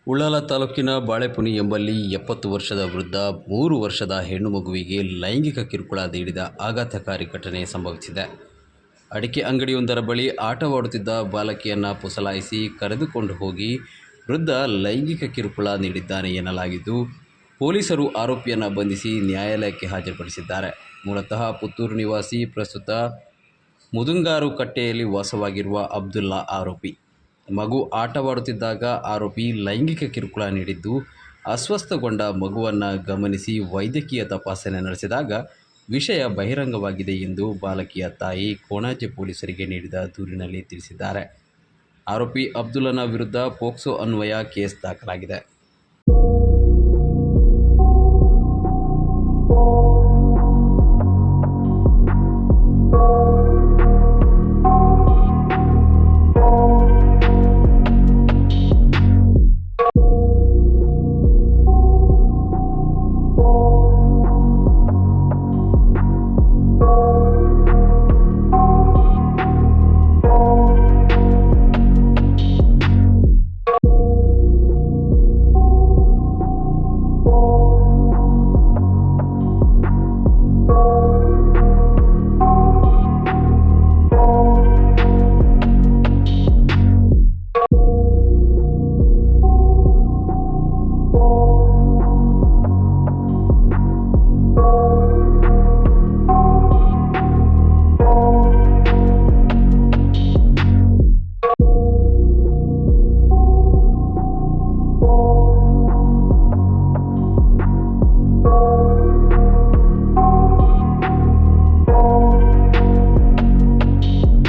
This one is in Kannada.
ಉಳ್ಳಾಲ ತಾಲೂಕಿನ ಬಾಳೆಪುನಿ ಎಂಬಲ್ಲಿ 70 ವರ್ಷದ ವೃದ್ಧ 3 ವರ್ಷದ ಹೆಣ್ಣು ಮಗುವಿಗೆ ಲೈಂಗಿಕ ಕಿರುಕುಳ ನೀಡಿದ ಆಘಾತಕಾರಿ ಘಟನೆ ಸಂಭವಿಸಿದೆ. ಅಡಿಕೆ ಅಂಗಡಿಯೊಂದರ ಬಳಿ ಆಟವಾಡುತ್ತಿದ್ದ ಬಾಲಕಿಯನ್ನು ಪುಸಲಾಯಿಸಿ ಕರೆದುಕೊಂಡು ಹೋಗಿ ವೃದ್ಧ ಲೈಂಗಿಕ ಕಿರುಕುಳ ನೀಡಿದ್ದಾನೆ ಎನ್ನಲಾಗಿದ್ದು, ಪೊಲೀಸರು ಆರೋಪಿಯನ್ನು ಬಂಧಿಸಿ ನ್ಯಾಯಾಲಯಕ್ಕೆ ಹಾಜರುಪಡಿಸಿದ್ದಾರೆ. ಮೂಲತಃ ಪುತ್ತೂರು ನಿವಾಸಿ, ಪ್ರಸ್ತುತ ಮುದುಂಗಾರು ಕಟ್ಟೆಯಲ್ಲಿ ವಾಸವಾಗಿರುವ ಅಬ್ದುಲ್ಲಾ ಆರೋಪಿ. ಮಗು ಆಟವಾಡುತ್ತಿದ್ದಾಗ ಆರೋಪಿ ಲೈಂಗಿಕ ಕಿರುಕುಳ ನೀಡಿದ್ದು, ಅಸ್ವಸ್ಥಗೊಂಡ ಮಗುವನ್ನು ಗಮನಿಸಿ ವೈದ್ಯಕೀಯ ತಪಾಸಣೆ ನಡೆಸಿದಾಗ ವಿಷಯ ಬಹಿರಂಗವಾಗಿದೆ ಎಂದು ಬಾಲಕಿಯ ತಾಯಿ ಕೋಣಾಜೆ ಪೊಲೀಸರಿಗೆ ನೀಡಿದ ದೂರಿನಲ್ಲಿ ತಿಳಿಸಿದ್ದಾರೆ. ಆರೋಪಿ ಅಬ್ದುಲ್ಲನ ವಿರುದ್ಧ ಪೋಕ್ಸೋ ಅನ್ವಯ ಕೇಸ್ ದಾಖಲಾಗಿದೆ.